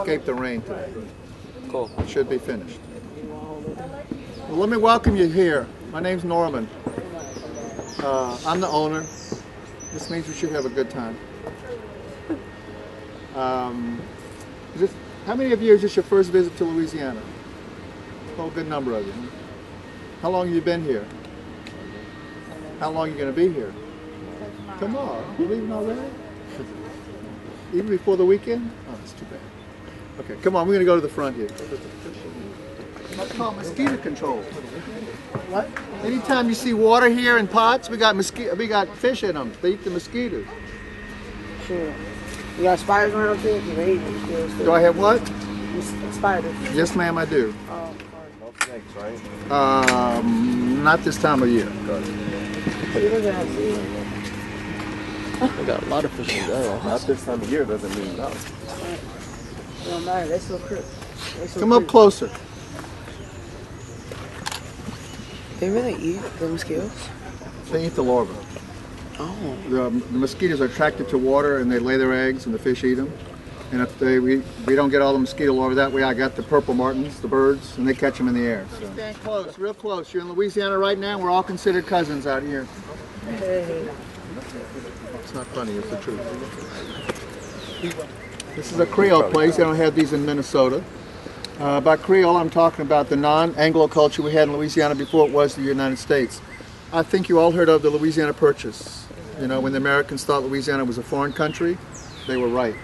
escape the rain today. Cool. It should be finished. Well, let me welcome you here. My name's Norman. I'm the owner. This means we should have a good time. How many of you is this your first visit to Louisiana? Oh, a good number of you. How long have you been here? How long are you going to be here? Tomorrow. You leaving already? Even before the weekend? Oh, that's too bad. Okay, come on, we're going to go to the front here. That's called mosquito control. What? Anytime you see water here in pots, we got fish in them. They eat the mosquitoes. Sure. You got spiders around here? Do I have what? Spiders. Yes, ma'am, I do. Oh, No snakes, right? Not this time of year. We got a lot of fish in there. Not this time of year doesn't mean no. It don't matter. They're so crisp. Come up closer. They really eat the mosquitoes? They eat the larvae. Oh. The mosquitoes are attracted to water and they lay their eggs and the fish eat them. And if we don't get all the mosquito larvae that way, I got the purple martins, the birds, and they catch them in the air. So. Stand close, real close. You're in Louisiana right now. We're all considered cousins out here. It's not funny, it's the truth. This is a Creole place. They don't have these in Minnesota. By Creole, I'm talking about the non-Anglo culture we had in Louisiana before it was the United States. I think you all heard of the Louisiana Purchase. You know, when the Americans thought Louisiana was a foreign country, they were right.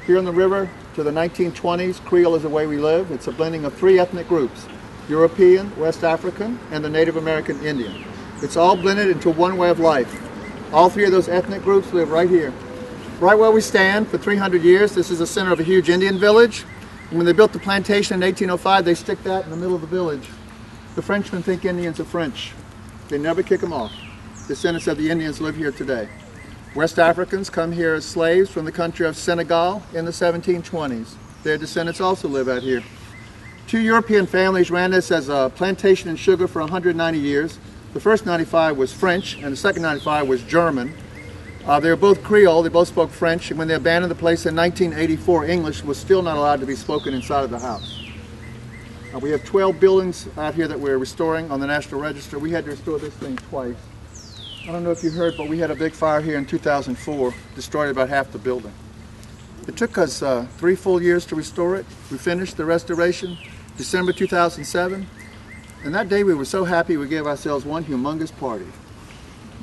Here on the river to the 1920s, Creole is the way we live. It's a blending of three ethnic groups, European, West African, and the Native American Indian. It's all blended into one way of life. All three of those ethnic groups live right here. Right where we stand for 300 years, this is the center of a huge Indian village. And when they built the plantation in 1805, they stick that in the middle of the village. The Frenchmen think Indians are French. They never kick them off. Descendants of the Indians live here today. West Africans come here as slaves from the country of Senegal in the 1720s. Their descendants also live out here. Two European families ran this as a plantation and sugar for 190 years. The first 95 was French and the second 95 was German. They were both Creole, they both spoke French, and when they abandoned the place in 1984, English was still not allowed to be spoken inside of the house. We have 12 buildings out here that we're restoring on the National Register. We had to restore this thing twice. I don't know if you heard, but we had a big fire here in 2004, destroyed about half the building. It took us 3 full years to restore it. We finished the restoration December 2007, and that day we were so happy we gave ourselves one humongous party.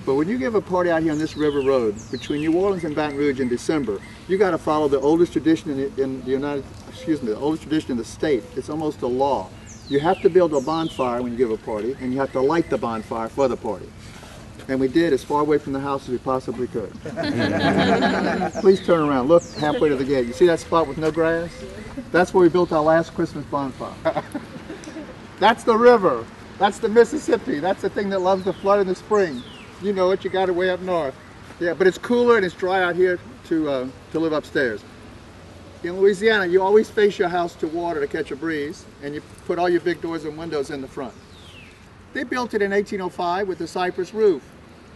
But when you give a party out here on this river road between New Orleans and Baton Rouge in December, you got to follow the oldest tradition in the oldest tradition in the state. It's almost a law. You have to build a bonfire when you give a party, and you have to light the bonfire for the party. And we did as far away from the house as we possibly could. Please turn around. Look halfway to the gate. You see that spot with no grass? That's where we built our last Christmas bonfire. That's the river. That's the Mississippi. That's the thing that loves to flood in the spring. You know it, you got it way up north. Yeah, but it's cooler and it's dry out here to live upstairs. In Louisiana, you always face your house to water to catch a breeze, and you put all your big doors and windows in the front. They built it in 1805 with a cypress roof.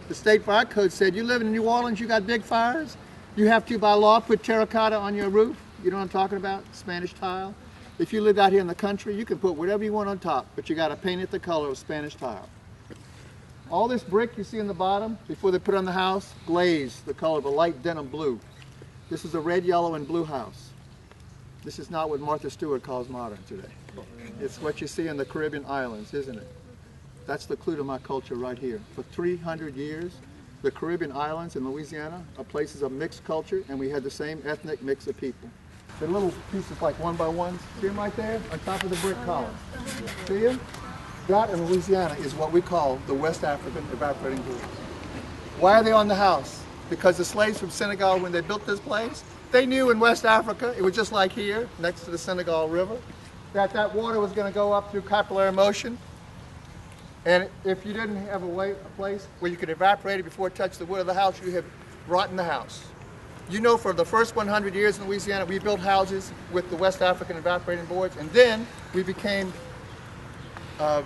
The state fire code said, you live in New Orleans, you got big fires, you have to, by law, put terracotta on your roof. You know what I'm talking about? Spanish tile. If you lived out here in the country, you can put whatever you want on top, but you got to paint it the color of Spanish tile. All this brick you see in the bottom, before they put it on the house, glazed the color of a light denim blue. This is a red, yellow, and blue house. This is not what Martha Stewart calls modern today. It's what you see in the Caribbean islands, isn't it? That's the clue to my culture right here. For 300 years, the Caribbean islands in Louisiana are places of mixed culture, and we had the same ethnic mix of people. They're little pieces like one by ones. See them right there on top of the brick column? See them? That in Louisiana is what we call the West African evaporating group. Why are they on the house? Because the slaves from Senegal, when they built this place, they knew in West Africa, it was just like here, next to the Senegal River, that water was going to go up through capillary motion. And if you didn't have a place where you could evaporate it before it touched the wood of the house, you have rotten the house. You know, for the first 100 years in Louisiana, we built houses with the West African evaporating boards, and then we became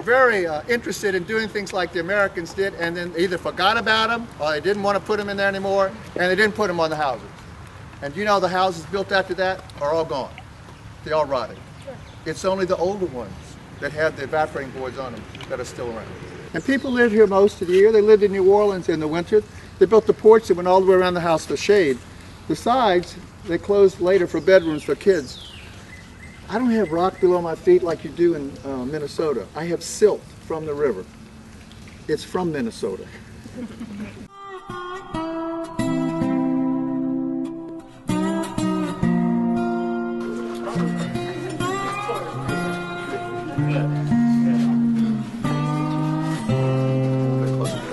very interested in doing things like the Americans did, and then either forgot about them or they didn't want to put them in there anymore, and they didn't put them on the houses. And you know, the houses built after that are all gone. They all rotted. It's only the older ones that had the evaporating boards on them that are still around. And people lived here most of the year. They lived in New Orleans in the winter. They built the porch that went all the way around the house for shade. The sides, they closed later for bedrooms for kids. I don't have rock below my feet like you do in Minnesota. I have silt from the river. It's from Minnesota. I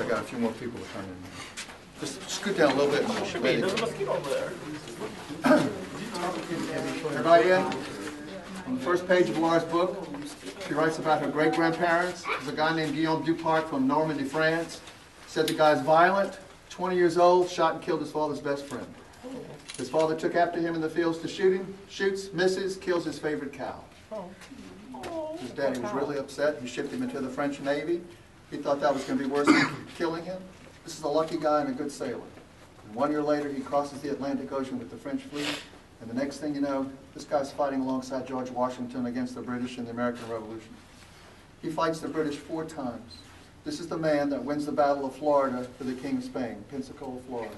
got a few more people to come in. Just scoot down a little bit. There's a mosquito over there. Everybody in? On the first page of Laura's book, she writes about her great-grandparents. There's a guy named Guillaume Dupart from Normandy, France. Said the guy's violent, 20 years old, shot and killed his father's best friend. His father took after him in the fields to shoot him, shoots, misses, kills his favorite cow. His daddy was really upset. He shipped him into the French Navy. He thought that was going to be worse than killing him. This is a lucky guy and a good sailor. And 1 year later, he crosses the Atlantic Ocean with the French fleet. And the next thing you know, this guy's fighting alongside George Washington against the British in the American Revolution. He fights the British 4 times. This is the man that wins the Battle of Florida for the King of Spain, Pensacola, Florida.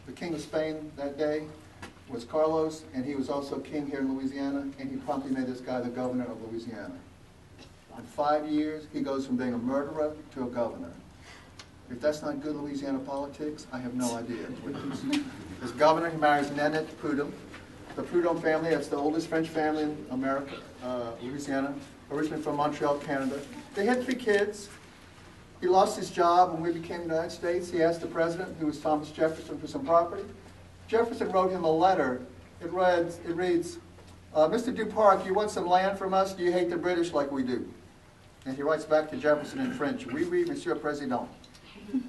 The King of Spain that day was Carlos, and he was also king here in Louisiana, and he promptly made this guy the governor of Louisiana. In 5 years, he goes from being a murderer to a governor. If that's not good Louisiana politics, I have no idea. As governor, he marries Nanette Prudhomme. The Prudhomme family, that's the oldest French family in America, Louisiana, originally from Montreal, Canada. They had 3 kids. He lost his job when we became the United States. He asked the president, who was Thomas Jefferson, for some property. Jefferson wrote him a letter. It reads, Mr. Dupart, you want some land from us? Do you hate the British like we do? And he writes back to Jefferson in French, Oui, oui, Monsieur Président.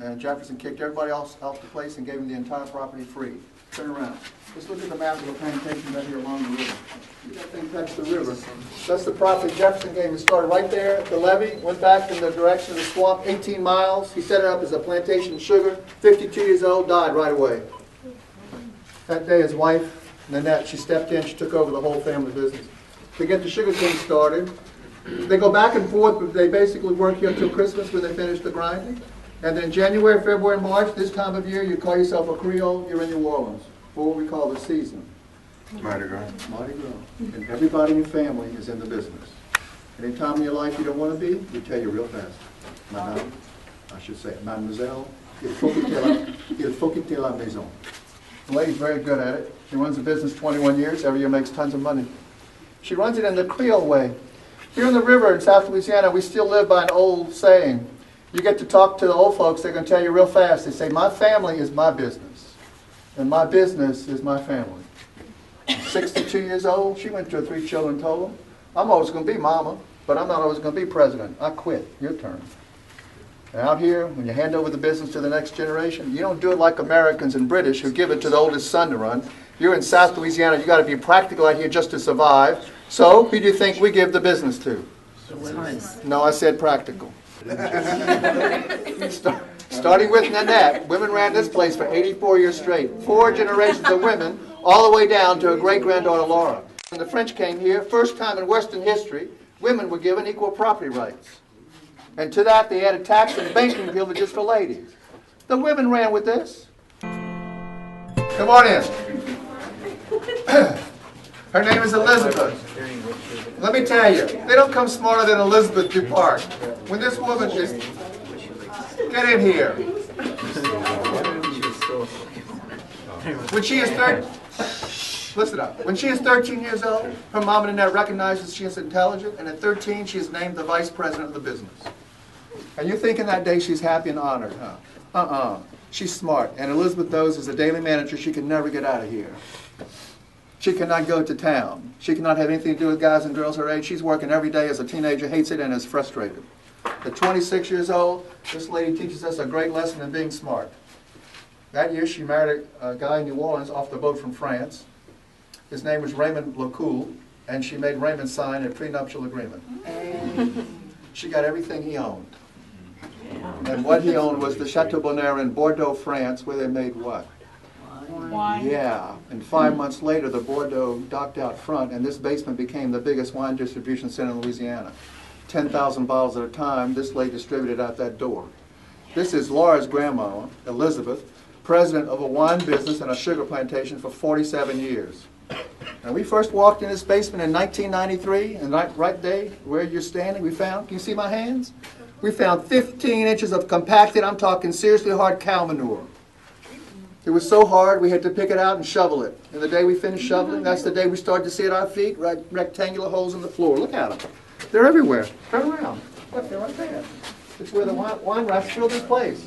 And Jefferson kicked everybody else off the place and gave him the entire property free. Turn around. Let's look at the map of the plantation right here along the river. That thing touched the river. That's the property Jefferson gave him. It started right there at the levee, went back in the direction of the swamp, 18 miles. He set it up as a plantation of sugar. 52 years old, died right away. That day his wife, Nanette, she stepped in, she took over the whole family business. To get the sugar cane started, they go back and forth, but they basically work here until Christmas when they finish the grinding. And then January, February, March, this time of year, you call yourself a Creole, you're in New Orleans, for what we call the season. Mardi Gras. Mardi Gras. And everybody in your family is in the business. Any time in your life you don't want to be, you tell you real fast. Madame, I should say, Mademoiselle, il faut quitter la maison. The lady's very good at it. She runs the business 21 years, every year makes tons of money. She runs it in the Creole way. Here in the river in South Louisiana, we still live by an old saying. You get to talk to the old folks, they're going to tell you real fast. They say, my family is my business, and my business is my family. 62 years old, she went to her 3 children and told them, I'm always going to be mama, but I'm not always going to be president. I quit. Your turn. And out here, when you hand over the business to the next generation, you don't do it like Americans and British who give it to the oldest son to run. You're in South Louisiana, you got to be practical out here just to survive. So, who do you think we give the business to? No, I said practical. Starting with Nanette, women ran this place for 84 years straight. 4 generations of women, all the way down to her great-granddaughter Laura. When the French came here, first time in Western history, women were given equal property rights. And to that, they added tax and banking privileges for ladies. The women ran with this. Come on in. Her name is Elizabeth. Let me tell you, they don't come smarter than Elizabeth Dupart. When this woman is... Get in here. When she is 13... Listen up. When she is 13 years old, her mom and Annette recognizes she is intelligent, and at 13, she is named the vice president of the business. And you're thinking that day she's happy and honored, huh? She's smart, and Elizabeth knows as a daily manager she can never get out of here. She cannot go to town. She cannot have anything to do with guys and girls her age. She's working every day as a teenager, hates it, and is frustrated. At 26 years old, this lady teaches us a great lesson in being smart. That year, she married a guy in New Orleans off the boat from France. His name was Raymond Lecoul, and she made Raymond sign a prenuptial agreement. She got everything he owned. And what he owned was the Chateau Bonheur in Bordeaux, France, where they made what? Wine. Yeah, and 5 months later, the Bordeaux docked out front, and this basement became the biggest wine distribution center in Louisiana. 10,000 bottles at a time, this lady distributed out that door. This is Laura's grandma, Elizabeth, president of a wine business and a sugar plantation for 47 years. And we first walked in this basement in 1993, and right day where you're standing, we found, can you see my hands? We found 15 inches of compacted, I'm talking seriously hard cow manure. It was so hard we had to pick it out and shovel it. And the day we finished shoveling, that's the day we started to see at our feet, rectangular holes in the floor. Look at them. They're everywhere. Turn around. Look, they're right there. It's where the wine rats filled this place.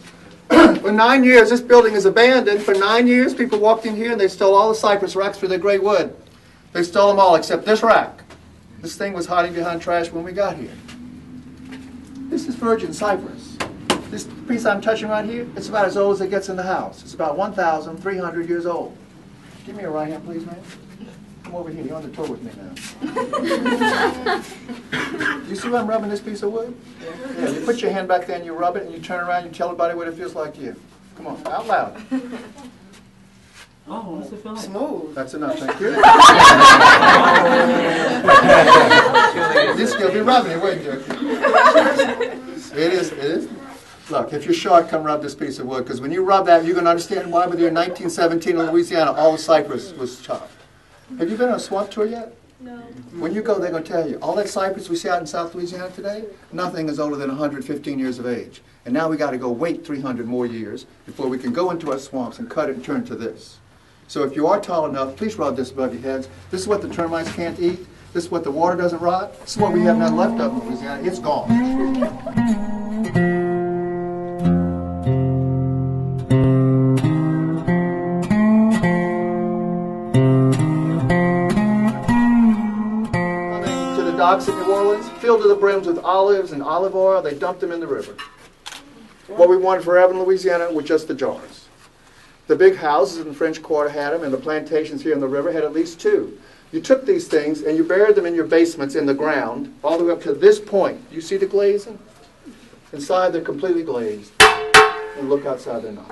For 9 years, this building is abandoned. For 9 years, people walked in here and they stole all the cypress racks for their great wood. They stole them all except this rack. This thing was hiding behind trash when we got here. This is virgin cypress. This piece I'm touching right here, it's about as old as it gets in the house. It's about 1,300 years old. Give me a right hand, please, man. Come over here. You're on the tour with me now. You see why I'm rubbing this piece of wood? Yeah. You put your hand back there and you rub it and you turn around and you tell everybody what it feels like to you. Come on, out loud. Oh, what's it feel like? Smooth. That's enough, thank you. This you'll be rubbing it, wouldn't you? It is. Look, if you're short, come rub this piece of wood, because when you rub that, you're going to understand why with your 1917 in Louisiana, all the cypress was chopped. Have you been on a swamp tour yet? No. When you go, they're going to tell you, all that cypress we see out in South Louisiana today, nothing is older than 115 years of age. And now we got to go wait 300 more years before we can go into our swamps and cut it and turn to this. So if you are tall enough, please rub this above your heads. This is what the termites can't eat. This is what the water doesn't rot. This is what we have none left of in Louisiana. It's gone. Docks in New Orleans, filled to the brims with olives and olive oil. They dumped them in the river. What we wanted forever in Louisiana were just the jars. The big houses in the French Quarter had them, and the plantations here in the river had at least two. You took these things and you buried them in your basements in the ground, all the way up to this point. You see the glazing? Inside they're completely glazed. And look outside, they're not.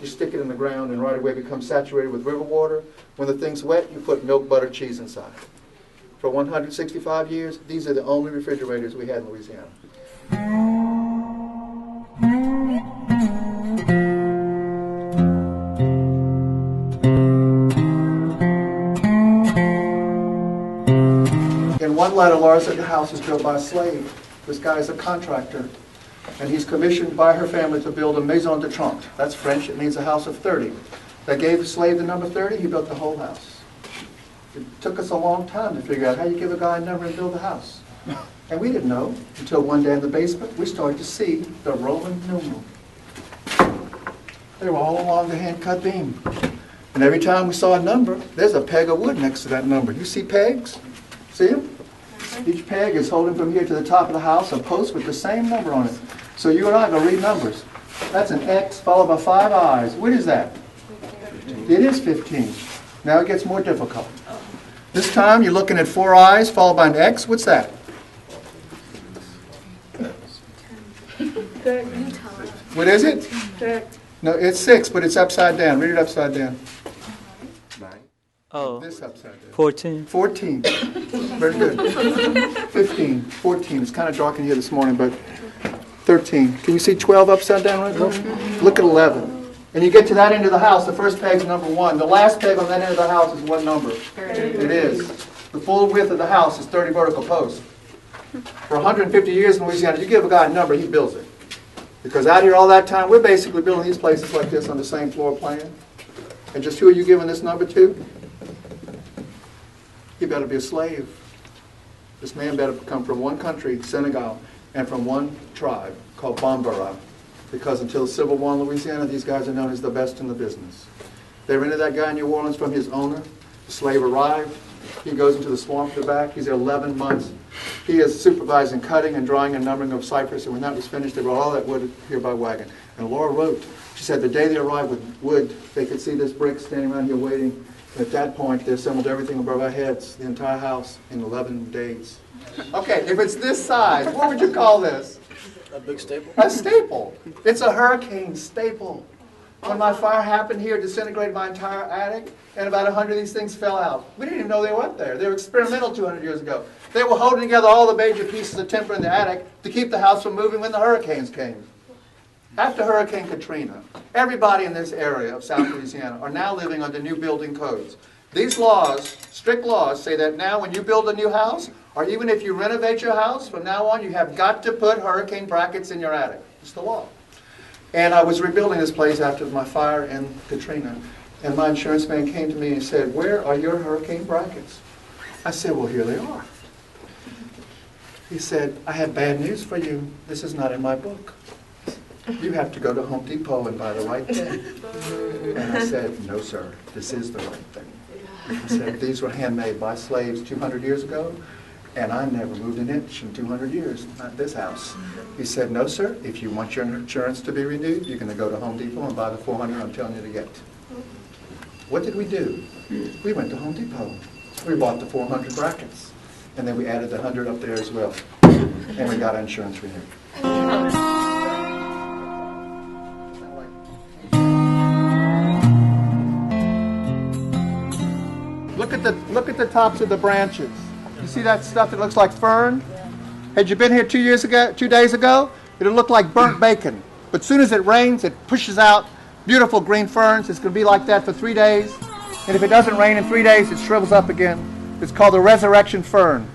You stick it in the ground and right away it becomes saturated with river water. When the thing's wet, you put milk, butter, cheese inside. For 165 years, these are the only refrigerators we had in Louisiana. In one letter, Laura said the house was built by a slave. This guy is a contractor, and he's commissioned by her family to build a maison de 30. That's French. It means a house of 30. They gave the slave the number 30. He built the whole house. It took us a long time to figure out how you give a guy a number and build a house. And we didn't know until one day in the basement we started to see the Roman numeral. They were all along the hand-cut beam. And every time we saw a number, there's a peg of wood next to that number. You see pegs? See them? Each peg is holding from here to the top of the house a post with the same number on it. So you and I are going to read numbers. That's an X followed by 5 I's. What is that? 15. It is 15. Now it gets more difficult. This time you're looking at 4 I's followed by an X. What's that? What is it? No, it's 6, but it's upside down. Read it upside down. Oh, This upside down. 14. 14. Very good. 15. 14. It's kind of dark in here this morning, but 13. Can you see 12 upside down right there? Look at 11. And you get to that end of the house, the first peg's number 1. The last peg on that end of the house is what number? 30. It is. The full width of the house is 30 vertical posts. For 150 years in Louisiana, you give a guy a number, he builds it. Because out here all that time, we're basically building these places like this on the same floor plan. And just who are you giving this number to? He better be a slave. This man better come from one country, Senegal, and from one tribe called Bambara. Because until the Civil War in Louisiana, these guys are known as the best in the business. They rented that guy in New Orleans from his owner. The slave arrived. He goes into the swamp to the back. He's there 11 months. He is supervising cutting and drying and numbering of cypress. And when that was finished, they brought all that wood here by wagon. And Laura wrote, she said the day they arrived with wood, they could see this brick standing around here waiting. And at that point, they assembled everything above our heads, the entire house, in 11 days. Okay, if it's this size, what would you call this? A big staple? A staple. It's a hurricane staple. When my fire happened here, it disintegrated my entire attic, and about 100 of these things fell out. We didn't even know they were up there. They were experimental 200 years ago. They were holding together all the major pieces of timber in the attic to keep the house from moving when the hurricanes came. After Hurricane Katrina, everybody in this area of South Louisiana are now living under new building codes. These laws, strict laws, say that now when you build a new house, or even if you renovate your house, from now on you have got to put hurricane brackets in your attic. It's the law. And I was rebuilding this place after my fire in Katrina, and my insurance man came to me and said, "Where are your hurricane brackets?" I said, "Well, here they are." He said, "I have bad news for you. This is not in my book. You have to go to Home Depot and buy the right thing." And I said, "No, sir, this is the right thing." I said, "These were handmade by slaves 200 years ago, and I never moved an inch in 200 years, not this house." He said, "No, sir, if you want your insurance to be renewed, you're going to go to Home Depot and buy the 400 I'm telling you to get." What did we do? We went to Home Depot. We bought the 400 brackets, and then we added the 100 up there as well, and we got our insurance renewed. Look at the tops of the branches. You see that stuff that looks like fern? Had you been here 2 days ago, it'll look like burnt bacon. But as soon as it rains, it pushes out beautiful green ferns. It's going to be like that for 3 days. And if it doesn't rain in 3 days, it shrivels up again. It's called the resurrection fern.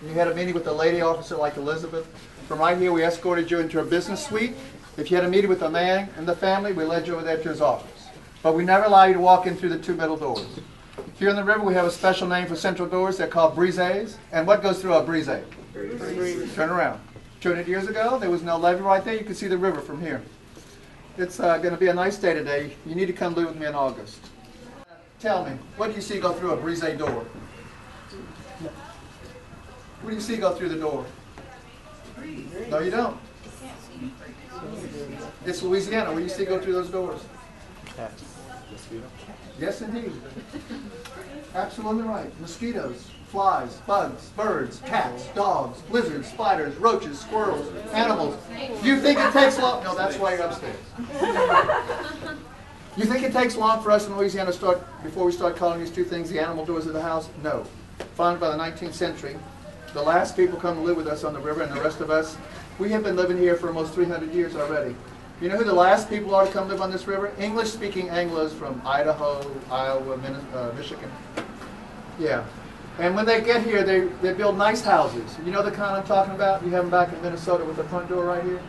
You had a meeting with a lady officer like Elizabeth. From right here, we escorted you into a business suite. If you had a meeting with a man and the family, we led you over there to his office. But we never allow you to walk in through the 2 middle doors. Here in the river, we have a special name for central doors. They're called brises. And what goes through a brise? Turn around. 200 years ago, there was no levee right there. You can see the river from here. It's going to be a nice day today. You need to come live with me in August. Tell me, what do you see go through a brise door? What do you see go through the door? No, you don't. It's Louisiana. What do you see go through those doors? Cats. Mosquito. Yes, indeed. Absolutely right. Mosquitoes, flies, bugs, birds, cats, dogs, lizards, spiders, roaches, squirrels, animals. You think it takes long? No, that's why you're upstairs. You think it takes long for us in Louisiana before we start calling these 2 things the animal doors of the house? No. Founded by the 19th century. The last people come to live with us on the river, and the rest of us, we have been living here for almost 300 years already. You know who the last people are to come live on this river? English-speaking Anglos from Idaho, Iowa, Michigan. Yeah. And when they get here, they build nice houses. You know the kind I'm talking about? You have them back in Minnesota with the front door right here.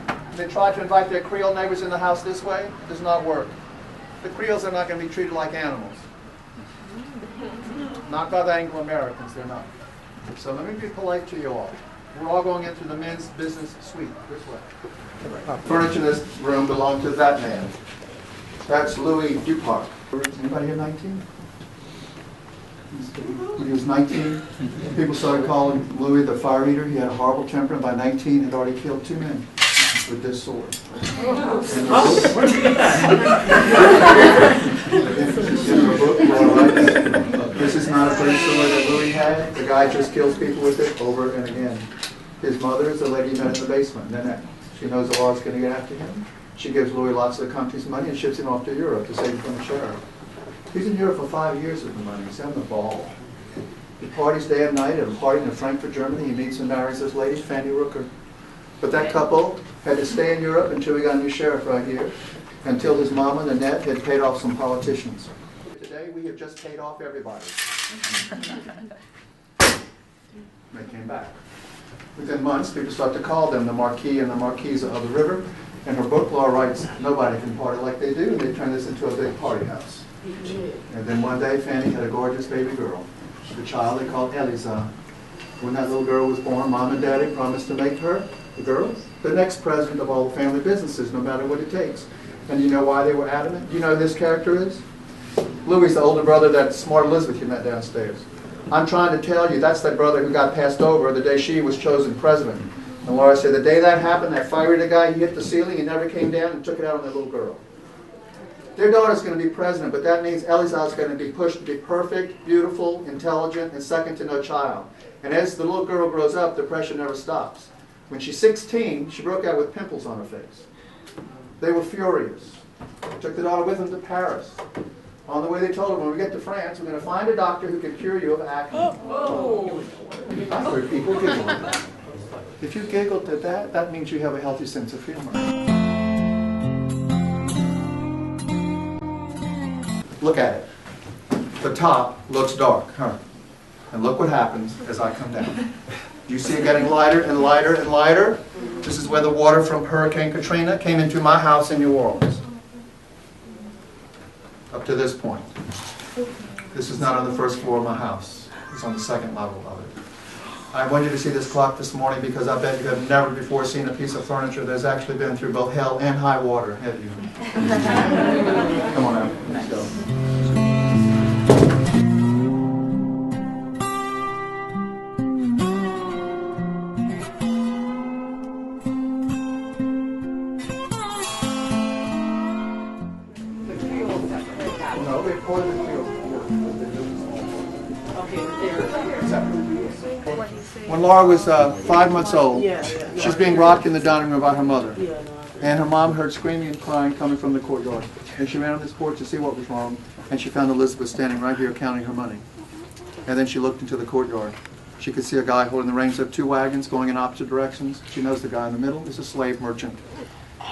And they try to invite their Creole neighbors in the house this way. It does not work. The Creoles are not going to be treated like animals. Not by the Anglo-Americans, they're not. So let me be polite to you all. We're all going into the men's business suite this way. Furniture in this room belonged to that man. That's Louis Duparc. Anybody here 19? When he was 19, people started calling Louis the fire eater. He had a horrible temper, and by 19, he had already killed 2 men with this sword. This is not a pretty sword that Louis had. The guy just kills people with it over and again. His mother is the lady he met in the basement. Nanette. She knows the law is going to get after him. She gives Louis lots of the country's money and ships him off to Europe to save him from the sheriff. He's in Europe for 5 years with the money. He's having a ball. He parties day and night at a party in Frankfurt, Germany. He meets and marries this lady, Fanny Rooker. But that couple had to stay in Europe until we got a new sheriff right here, until his mama, Nanette, had paid off some politicians. Today, we have just paid off everybody. They came back. Within months, people start to call them the Marquis and the Marquise of the River, and her book law writes, nobody can party like they do, and they turn this into a big party house. And then one day, Fanny had a gorgeous baby girl. The child they called Eliza. When that little girl was born, Mom and Daddy promised to make her, the girl, the next president of all the family businesses, no matter what it takes. And you know why they were adamant? You know who this character is? Louis, the older brother that smart Elizabeth you met downstairs. I'm trying to tell you, that's that brother who got passed over the day she was chosen president. And Laura said, the day that happened, that fiery guy, he hit the ceiling, he never came down and took it out on that little girl. Their daughter's going to be president, but that means Eliza's going to be pushed to be perfect, beautiful, intelligent, and second to no child. And as the little girl grows up, the pressure never stops. When she's 16, she broke out with pimples on her face. They were furious. Took the daughter with them to Paris. On the way they told her, when we get to France, we're going to find a doctor who can cure you of acne. I heard people giggle at that. If you giggled at that, that means you have a healthy sense of humor. Look at it. The top looks dark, huh? And look what happens as I come down. You see it getting lighter and lighter and lighter? This is where the water from Hurricane Katrina came into my house in New Orleans. Up to this point. This is not on the first floor of my house. It's on the second level of it. I want you to see this clock this morning because I bet you have never before seen a piece of furniture that's actually been through both hell and high water, have you? Come on out. Let's go. No, they poured the field. When Laura was 5 months old, she's being rocked in the dining room by her mother. And her mom heard screaming and crying coming from the courtyard. And she ran on this porch to see what was wrong. And she found Elizabeth standing right here counting her money. And then she looked into the courtyard. She could see a guy holding the reins of 2 wagons going in opposite directions. She knows the guy in the middle is a slave merchant.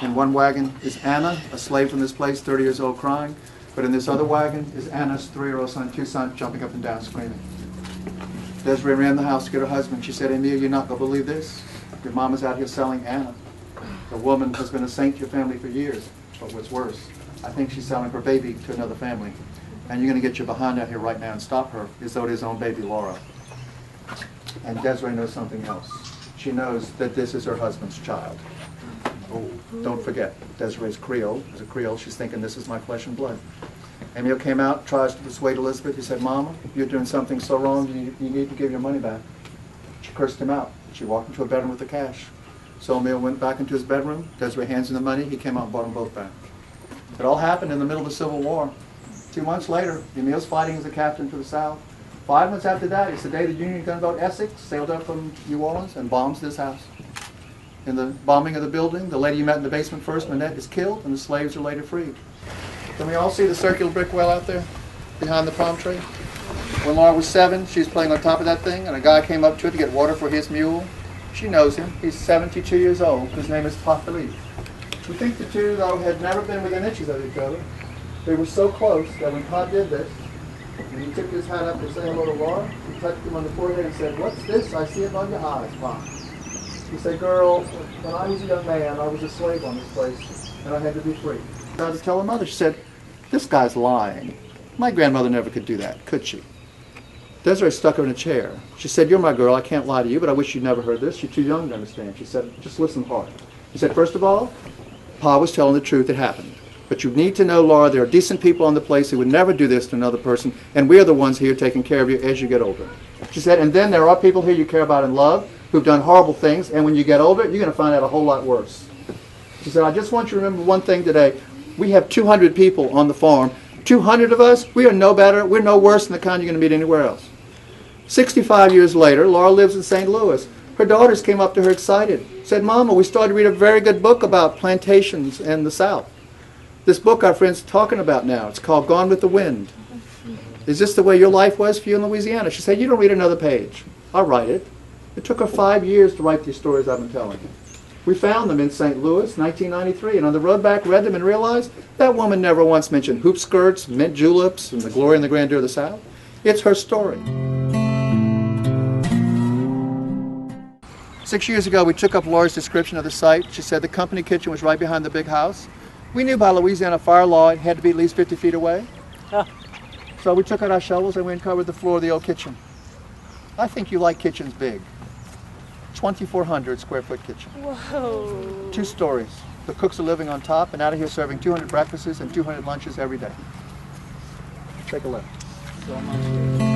In one wagon is Anna, a slave from this place, 30 years old, crying. But in this other wagon is Anna's 3-year-old son, 2 sons, jumping up and down, screaming. Desiree ran the house to get her husband. She said, Emile, you're not going to believe this. Your mom is out here selling Anna. The woman has been a saint to your family for years. But what's worse, I think she's selling her baby to another family. And you're going to get your behind out here right now and stop her, as though it is her own baby, Laura. And Desiree knows something else. She knows that this is her husband's child. Oh, don't forget, Desiree's Creole. As a Creole, she's thinking, this is my flesh and blood. Emile came out, tries to persuade Elizabeth. He said, Mama, you're doing something so wrong, you need to give your money back. She cursed him out. She walked into a bedroom with the cash. So Emile went back into his bedroom. Desiree hands him the money. He came out and bought them both back. It all happened in the middle of the Civil War. 2 months later, Emile's fighting as a captain for the South. 5 months after that, it's the day the Union gunboat Essex sailed up from New Orleans and bombs this house. In the bombing of the building, the lady you met in the basement first, Manette, is killed, and the slaves are later freed. Can we all see the circular brick well out there behind the palm tree? When Laura was 7, she was playing on top of that thing, and a guy came up to it to get water for his mule. She knows him. He's 72 years old. His name is Patrick. We think the two, though, had never been within inches of each other. They were so close that when Pat did this, and he took his hat up to say hello to Laura, he touched him on the forehead and said, "What's this? I see it on your eyes, Pop." He said, "Girl, when I was a young man, I was a slave on this place, and I had to be free." I tried to tell her mother. She said, "This guy's lying. My grandmother never could do that, could she?" Desiree stuck her in a chair. She said, "You're my girl. I can't lie to you, but I wish you'd never heard this. You're too young to understand." She said, "Just listen hard." He said, "First of all, Pa was telling the truth. It happened. But you need to know, Laura, there are decent people on the place who would never do this to another person, and we are the ones here taking care of you as you get older." She said, "And then there are people here you care about and love who've done horrible things, and when you get older, you're going to find out a whole lot worse." She said, "I just want you to remember one thing today. We have 200 people on the farm. 200 of us, we are no better, we're no worse than the kind you're going to meet anywhere else." 65 years later, Laura lives in St. Louis. Her daughters came up to her excited. Said, "Mama, we started to read a very good book about plantations in the South. This book our friend's talking about now, it's called Gone with the Wind. Is this the way your life was for you in Louisiana?" She said, "You don't read another page. I'll write it." It took her 5 years to write these stories I've been telling you. We found them in St. Louis, 1993, and on the road back read them and realized that woman never once mentioned hoop skirts, mint juleps, and the glory and the grandeur of the South. It's her story. 6 years ago, we took up Laura's description of the site. She said the company kitchen was right behind the big house. We knew by Louisiana fire law it had to be at least 50 feet away. So we took out our shovels and we uncovered the floor of the old kitchen. I think you like kitchens big. 2,400 square foot kitchen. Whoa. 2 stories. The cooks are living on top and out of here serving 200 breakfasts and 200 lunches every day. Take a look. So much.